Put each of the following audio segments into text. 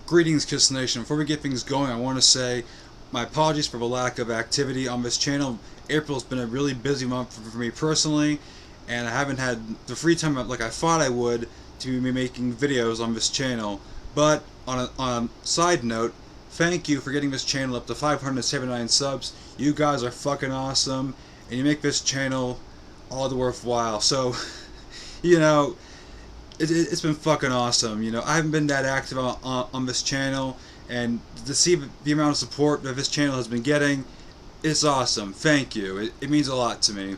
Greetings, Kiss Nation. Before we get things going, I want to say my apologies for the lack of activity on this channel. April's been a really busy month for me personally, and I haven't had the free time like I thought I would to be making videos on this channel. But on a side note, thank you for getting this channel up to 579 subs. You guys are fucking awesome, and you make this channel all the worthwhile. So, you know, it's been fucking awesome. You know, I haven't been that active on this channel, and to see the amount of support that this channel has been getting, it's awesome. Thank you. It means a lot to me.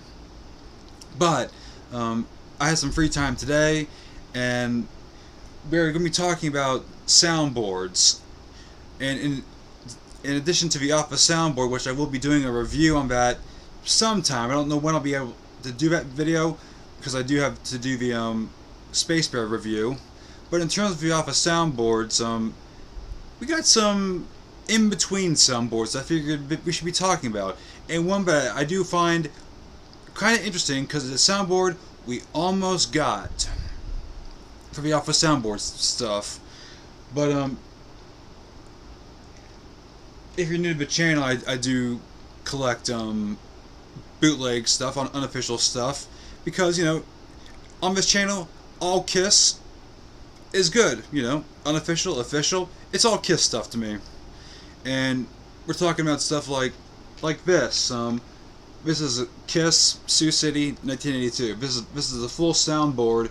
But I had some free time today, and we're going to be talking about soundboards. And in addition to the Alpha Soundboard, which I will be doing a review on that sometime. I don't know when I'll be able to do that video, because I do have to do the Space Bear review. But in terms of the Alpha Soundboards, we got some in-between soundboards I figured we should be talking about. And one that I do find kind of interesting, because it's a soundboard we almost got for the Alpha Soundboard stuff. But if you're new to the channel, I do collect bootleg stuff, on unofficial stuff, because, you know, on this channel, all Kiss is good, you know, unofficial, official, it's all Kiss stuff to me. And we're talking about stuff like this. This is a Kiss Sioux City 1982. This is a full soundboard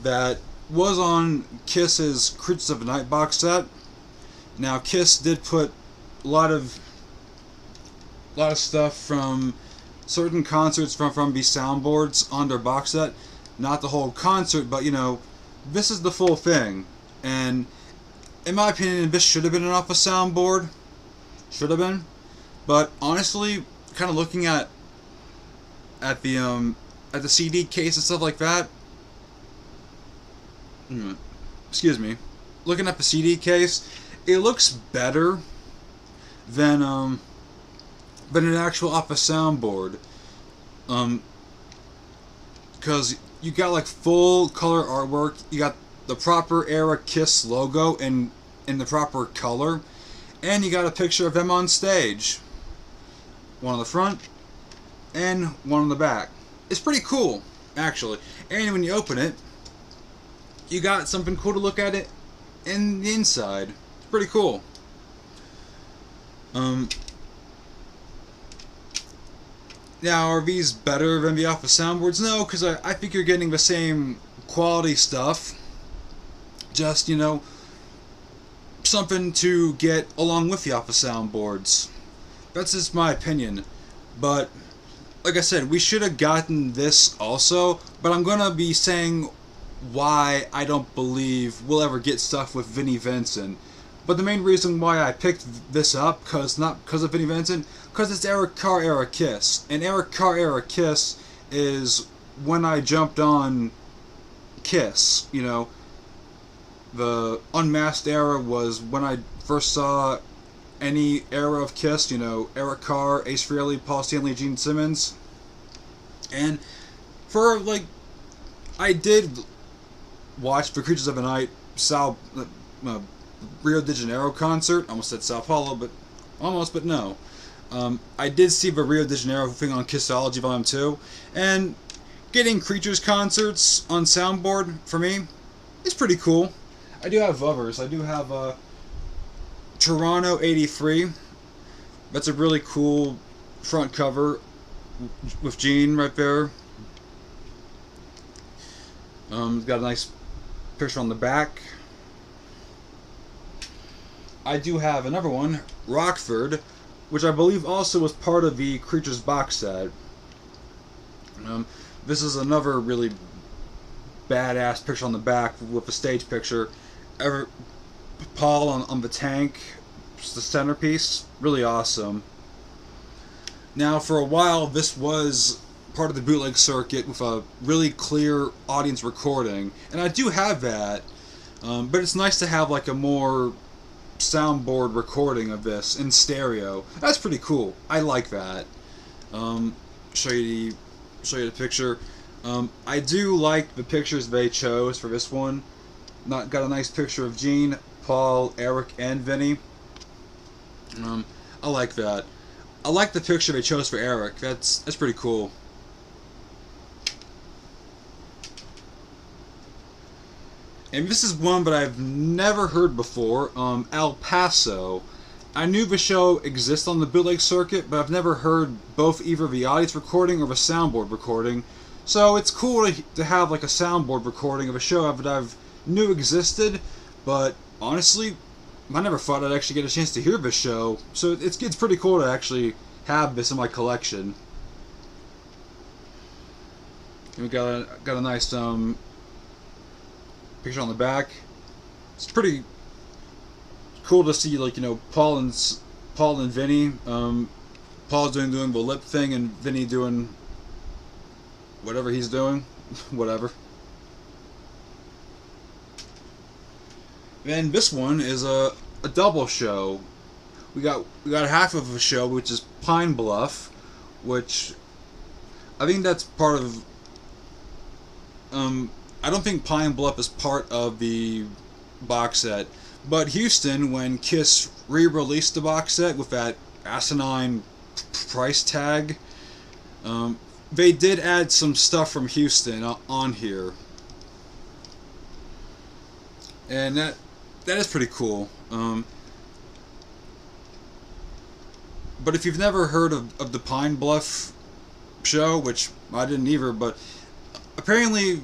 that was on Kiss's Creatures of the Night box set. Now, Kiss did put a lot of stuff from certain concerts from these soundboards on their box set. Not the whole concert, but, you know, this is the full thing. And in my opinion, this should have been an Alpha Soundboard. Should have been. But honestly, kind of looking at the CD case and stuff like that. Excuse me. Looking at the CD case, it looks better than an actual Alpha Soundboard. Because you got like full color artwork, you got the proper era Kiss logo in the proper color, and you got a picture of them on stage. One on the front and one on the back. It's pretty cool, actually. And when you open it, you got something cool to look at it in the inside. It's pretty cool. Now, are these better than the Alpha Soundboards? No, because I think you're getting the same quality stuff. Just, you know, something to get along with the Alpha Soundboards. That's just my opinion. But, like I said, we should have gotten this also. But I'm going to be saying why I don't believe we'll ever get stuff with Vinnie Vincent. But the main reason why I picked this up, not because of Vinnie Vincent, because it's Eric Carr era Kiss. And Eric Carr era Kiss is when I jumped on Kiss. You know, the Unmasked era was when I first saw any era of Kiss. You know, Eric Carr, Ace Frehley, Paul Stanley, Gene Simmons. And for, like, I did watch the Creatures of the Night Rio de Janeiro concert. I almost said Sao Paulo, but almost, but no. I did see the Rio de Janeiro thing on Kissology Volume 2, and getting Creatures concerts on soundboard, for me, is pretty cool. I do have others. I do have Toronto 83. That's a really cool front cover with Gene right there. Got a nice picture on the back. I do have another one, Rockford, which I believe also was part of the Creatures box set. This is another really badass picture on the back with a stage picture. Paul on the tank, just the centerpiece, really awesome. Now, for a while, this was part of the bootleg circuit with a really clear audience recording, and I do have that, but it's nice to have like a more soundboard recording of this in stereo. That's pretty cool. I like that. Show you the picture. I do like the pictures they chose for this one. Got a nice picture of Gene, Paul, Eric, and Vinny. I like that. I like the picture they chose for Eric. That's pretty cool. And this is one that I've never heard before. El Paso. I knew the show exists on the bootleg circuit, but I've never heard both either the audience recording or the soundboard recording. So it's cool to have like a soundboard recording of a show that I've knew existed, but honestly, I never thought I'd actually get a chance to hear this show. So it's pretty cool to actually have this in my collection. And we got a nice picture on the back. It's pretty cool to see, like, you know, Paul and Vinny. Paul's doing the lip thing, and Vinny doing whatever he's doing, whatever. Then this one is a double show. We got half of a show, which is Pine Bluff, which I think that's part of. I don't think Pine Bluff is part of the box set, but Houston, when Kiss re-released the box set with that asinine price tag, they did add some stuff from Houston on here, and that is pretty cool. But if you've never heard of the Pine Bluff show, which I didn't either, but apparently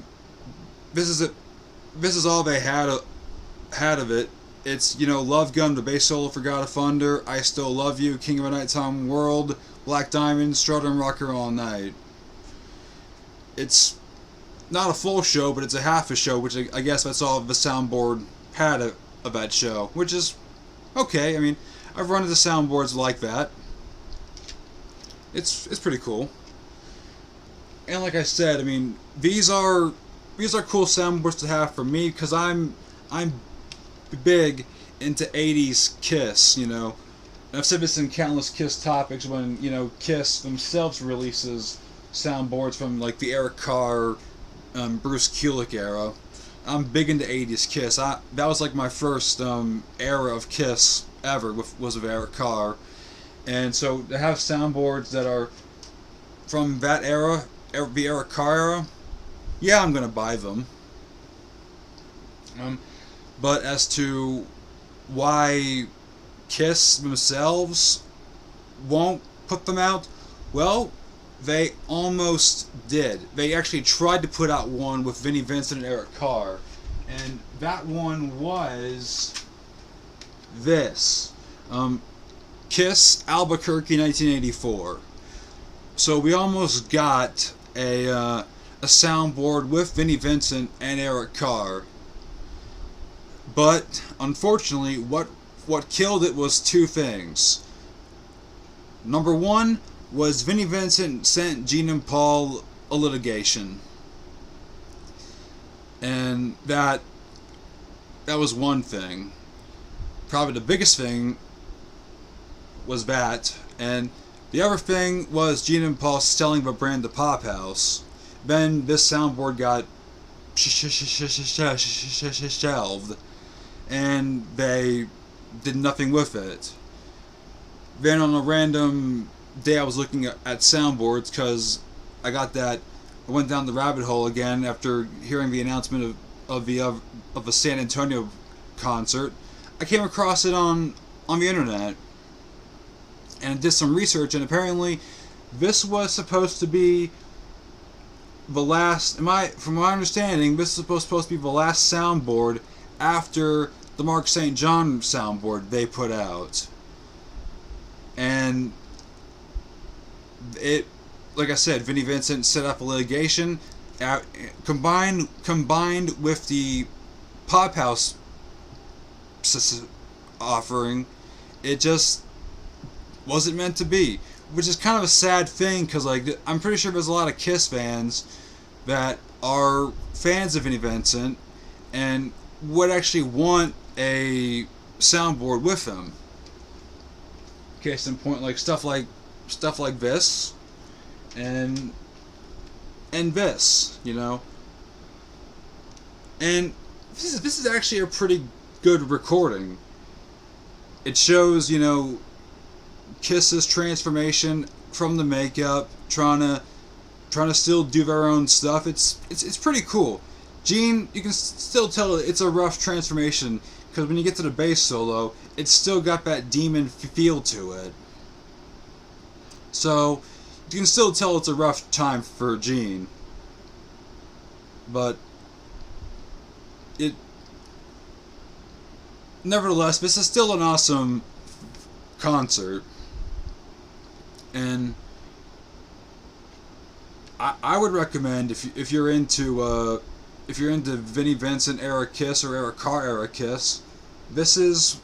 this is all they had of it. It's, you know, Love Gun, the bass solo for God of Thunder, I Still Love You, King of a Nighttime World, Black Diamond, Strut and Rocker All Night. It's not a full show, but it's a half a show, which I guess that's all the soundboard had of that show, which is okay. I mean, I've run into soundboards like that. It's pretty cool. And like I said, I mean, these are cool soundboards to have for me, because I'm big into 80s Kiss, you know. And I've said this in countless Kiss topics when, you know, Kiss themselves releases soundboards from like the Eric Carr, Bruce Kulick era. I'm big into 80s Kiss. That was like my first era of Kiss ever, was of Eric Carr. And so to have soundboards that are from that era, the Eric Carr era, yeah, I'm gonna buy them. But as to why Kiss themselves won't put them out, well, they almost did. They actually tried to put out one with Vinnie Vincent and Eric Carr, and that one was this. Kiss Albuquerque 1984. So we almost got a soundboard with Vinnie Vincent and Eric Carr. But unfortunately, what killed it was two things. Number one was Vinnie Vincent sent Gene and Paul a litigation, and that was one thing. Probably the biggest thing was that, and the other thing was Gene and Paul selling the brand to Pop House. Then this soundboard got shelved, and they did nothing with it. Then on a random day I was looking at soundboards, because I went down the rabbit hole again after hearing the announcement of the San Antonio concert. I came across it on the internet and did some research, and apparently this was supposed to be the last, from my understanding, this is supposed to be the last soundboard after the Mark St. John soundboard they put out. And it, like I said, Vinnie Vincent set up a litigation, combined with the Pop House offering, it just wasn't meant to be, which is kind of a sad thing, because like I'm pretty sure there's a lot of Kiss fans that are fans of Vinnie Vincent and would actually want a soundboard with him. Case in point, like stuff like this and this, you know. And this is actually a pretty good recording. It shows, you know, Kiss's transformation from the makeup, trying to still do their own stuff. It's pretty cool. Gene, you can still tell it's a rough transformation, because when you get to the bass solo, it's still got that demon feel to it. So you can still tell it's a rough time for Gene. But nevertheless, this is still an awesome concert. And I would recommend, if you're into Vinnie Vincent era Kiss or Eric Carr era Kiss, this is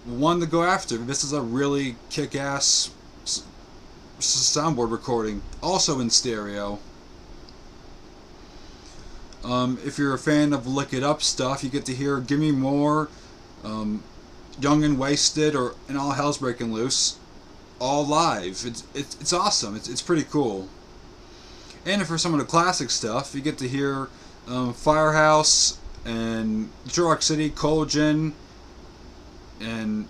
one to go after. This is a really kick-ass soundboard recording, also in stereo. If you're a fan of Lick It Up stuff, you get to hear Give Me More, Young and Wasted, and All Hell's Breaking Loose, all live. It's awesome. It's pretty cool. And if for some of the classic stuff, you get to hear Firehouse and Detroit Rock City, Colgin, and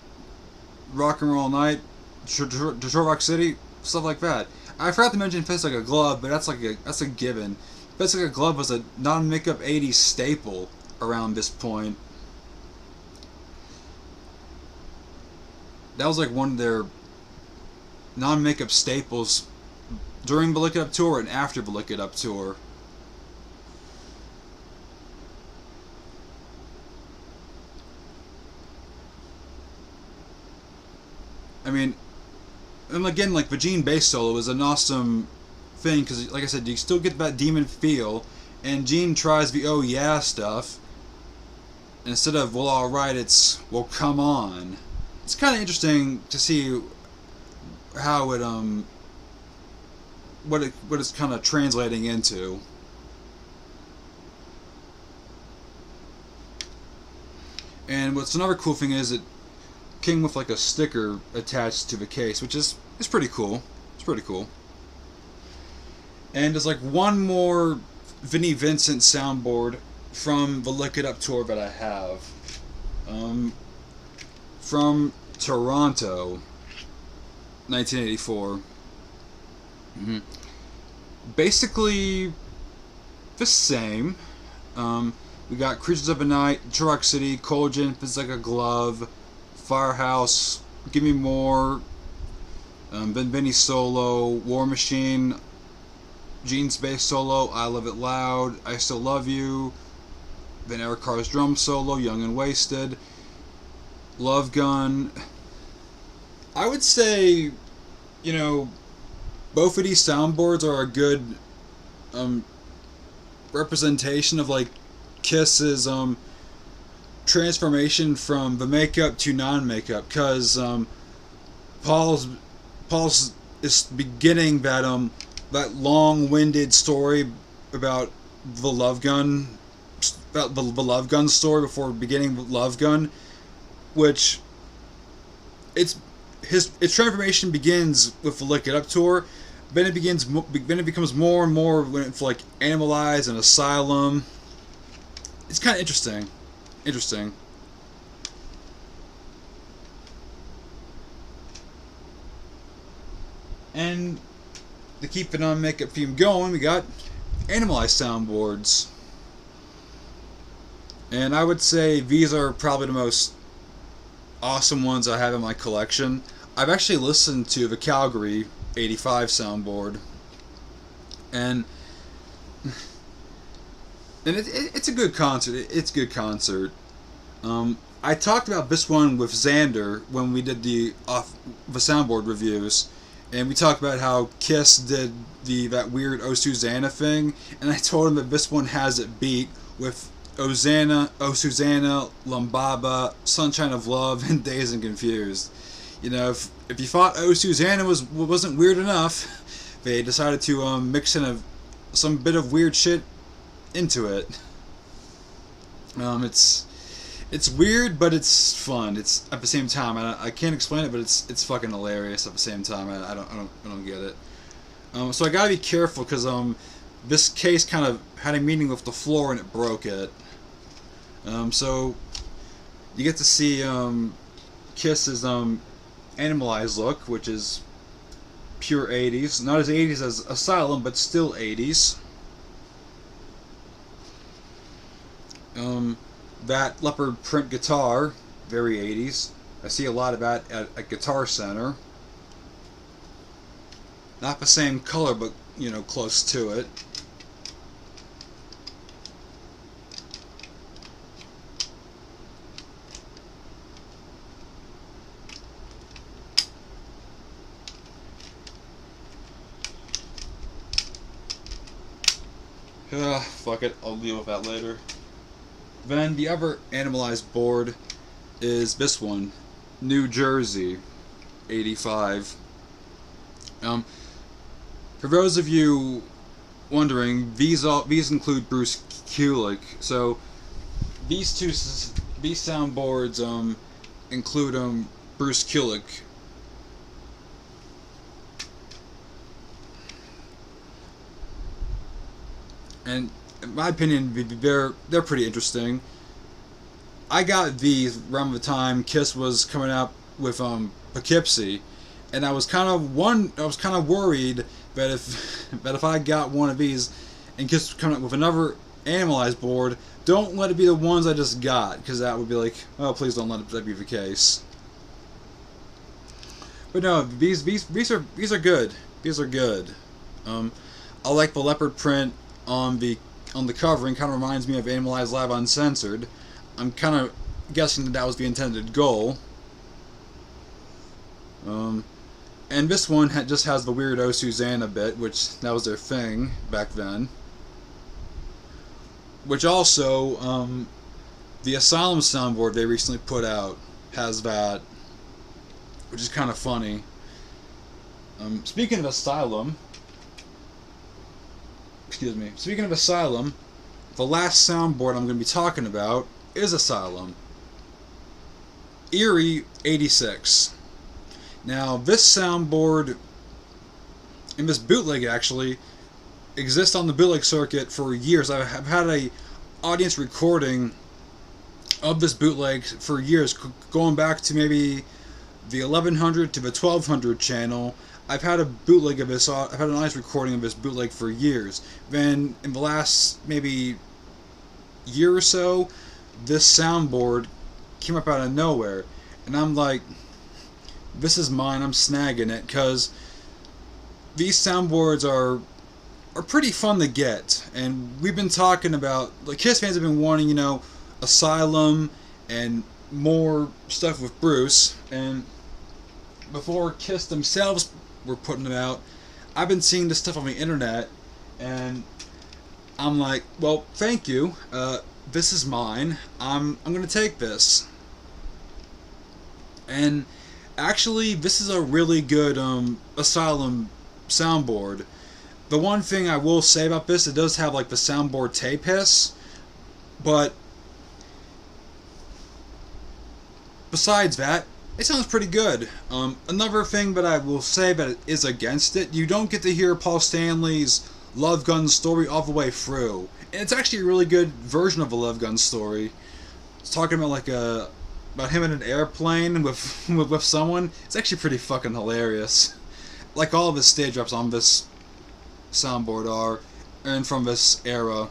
Rock and Roll Night, Detroit Rock City, stuff like that. I forgot to mention Fits Like a Glove, but that's a given. Fits Like a Glove was a non-makeup 80s staple around this point. That was like one of their non-makeup staples during the Lick It Up tour and after the Lick It Up tour. I mean, and again, like the Gene bass solo is an awesome thing, because like I said, you still get that demon feel, and Gene tries the oh yeah stuff, and instead of well alright, it's well come on. It's kind of interesting to see how it what it's kind of translating into. And what's another cool thing is it came with like a sticker attached to the case, which is pretty cool. It's pretty cool. And there's like one more Vinnie Vincent soundboard from the Lick It Up tour that I have. From Toronto, 1984. Basically the same. We got Creatures of the Night, Detroit Rock City, Colgin, Fits Like a Glove, Firehouse, Give Me More, Vinny solo, War Machine, Gene's bass solo, I Love It Loud, I Still Love You, then Eric Carr's drum solo, Young and Wasted, Love Gun. I would say, you know, both of these soundboards are a good representation of like Kiss's transformation from the makeup to non-makeup, because Paul's is beginning that long-winded story about the Love Gun, about the Love Gun story before beginning Love Gun, which its transformation begins with the Lick It Up tour. Then it becomes more and more when it's like Animalize and Asylum. It's kind of interesting. And to keep the non-makeup theme going, we got Animalize soundboards. And I would say these are probably the most awesome ones I have in my collection. I've actually listened to the Calgary 85 soundboard, and it's a good concert. It's a good concert. I talked about this one with Xander when we did the soundboard reviews, and we talked about how Kiss did that weird O Susanna thing, and I told him that this one has it beat with O Susanna, Lumbaba, Sunshine of Love, and Dazed and Confused. You know, if you thought Oh Susanna wasn't weird enough, they decided to mix in some bit of weird shit into it. It's weird, but it's fun. It's at the same time. I can't explain it, but it's fucking hilarious at the same time. I don't get it. So I gotta be careful, because this case kind of had a meeting with the floor and it broke it. So You get to see Kiss's Animalized look, which is pure 80s. Not as 80s as Asylum, but still 80s. That leopard print guitar, very 80s. I see a lot of that at Guitar Center. Not the same color, but, you know, close to it. Fuck it, I'll deal with that later. Then the other Animalized board is this one, New Jersey, 85. For those of you wondering, these include Bruce Kulick. So these soundboards include Bruce Kulick. And in my opinion, they're pretty interesting. I got these around the time Kiss was coming out with Poughkeepsie, and I was kind of worried that if I got one of these and Kiss was coming up with another Animalized board, don't let it be the ones I just got, because that would be like, oh, please don't let that be the case. But no, these are good. These are good. I like the leopard print on the covering. Kind of reminds me of Animalized Live Uncensored. I'm kind of guessing that was the intended goal. And this one just has the weirdo Susanna bit, which that was their thing back then. Which also, the Asylum soundboard they recently put out has that, which is kind of funny. Speaking of Asylum, the last soundboard I'm going to be talking about is Asylum. Erie 86. Now, this soundboard, and this bootleg actually, exists on the bootleg circuit for years. I've had a audience recording of this bootleg for years, going back to maybe the 1100 to the 1200 channel. I've had a bootleg of this. I've had an audience recording of this bootleg for years. Then, in the last maybe year or so, this soundboard came up out of nowhere, and I'm like, this is mine. I'm snagging it, because these soundboards are pretty fun to get. And we've been talking about, like, Kiss fans have been wanting, you know, Asylum and more stuff with Bruce. And before Kiss themselves were putting it out, I've been seeing this stuff on the internet, and I'm like, well, thank you. This is mine. I'm gonna take this. And actually, this is a really good Asylum soundboard. The one thing I will say about this, it does have like the soundboard tape hiss, but besides that, it sounds pretty good. Another thing that I will say that is against it, you don't get to hear Paul Stanley's Love Gun story all the way through. And it's actually a really good version of a Love Gun story. It's talking about like about him in an airplane with someone. It's actually pretty fucking hilarious. Like all of his stage reps on this soundboard are, and from this era.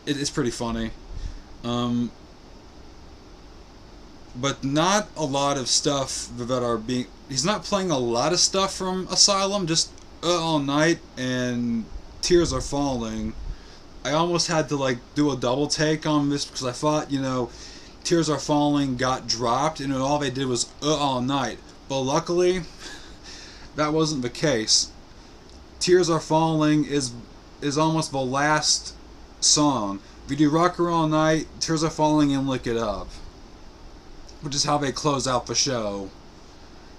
It's pretty funny. But not a lot of stuff that are being... He's not playing a lot of stuff from Asylum, just All Night and Tears Are Falling. I almost had to like do a double take on this, because I thought, you know, Tears Are Falling got dropped and all they did was All Night. But luckily, that wasn't the case. Tears Are Falling is almost the last song. We do Rocker All Night, Tears Are Falling, and Lick It Up, which is how they close out the show.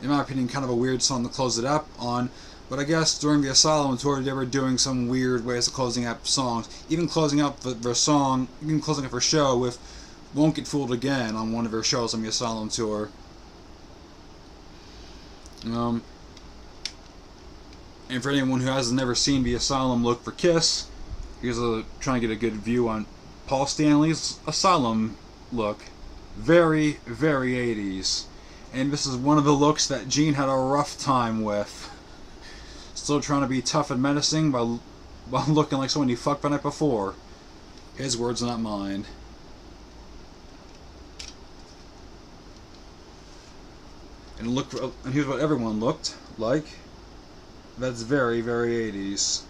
In my opinion, kind of a weird song to close it up on, but I guess during the Asylum tour they were doing some weird ways of closing out songs. Even closing out their song, even closing up their show with Won't Get Fooled Again on one of their shows on the Asylum tour. And for anyone who has never seen the Asylum look for Kiss, here's trying to get a good view on Paul Stanley's Asylum look. Very, very 80s. And this is one of the looks that Gene had a rough time with. Still trying to be tough and menacing while looking like someone he fucked the night before. His words, not mine. And and here's what everyone looked like. That's very, very 80s.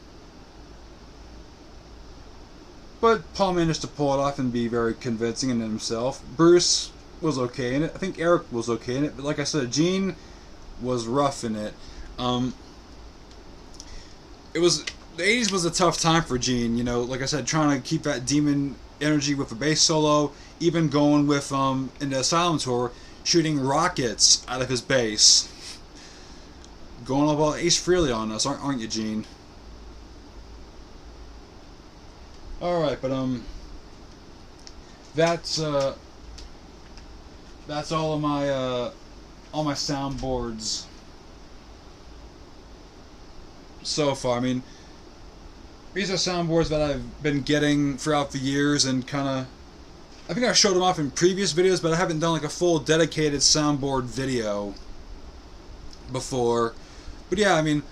But Paul managed to pull it off and be very convincing in himself. Bruce was okay in it. I think Eric was okay in it. But like I said, Gene was rough in it. The 80s was a tough time for Gene. You know, like I said, trying to keep that demon energy with the bass solo. Even going with in the Asylum tour, shooting rockets out of his bass. Going all about Ace Frehley on us, aren't you, Gene? Alright, but that's all of my soundboards so far. I mean, these are soundboards that I've been getting throughout the years, and I think I showed them off in previous videos, but I haven't done like a full dedicated soundboard video before. But yeah, I mean,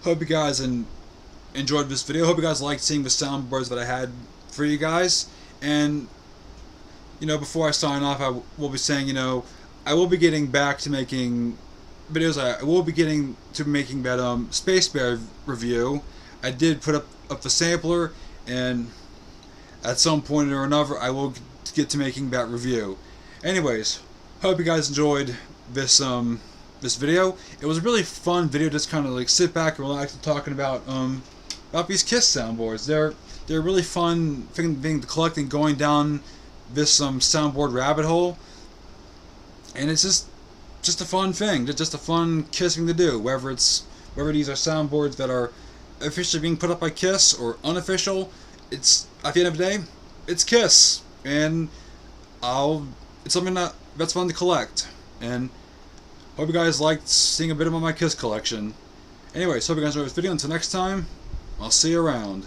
hope you guys enjoyed this video. Hope you guys liked seeing the soundboards that I had for you guys. And you know, before I sign off, I will be saying, you know, I will be getting back to making videos. I will be getting to making that Space Bear review. I did put up the sampler, and at some point or another I will get to making that review. Anyways, hope you guys enjoyed this this video. It was a really fun video, just kind of like sit back and relax and talking about these Kiss soundboards. They're really fun thing to collect and going down this soundboard rabbit hole, and it's just a fun thing, just a fun Kiss thing to do. Whether these are soundboards that are officially being put up by Kiss or unofficial, it's at the end of the day, it's Kiss, and it's something that's fun to collect. And hope you guys liked seeing a bit of my Kiss collection. Anyways, hope you guys enjoyed this video. Until next time, I'll see you around.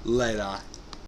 Later.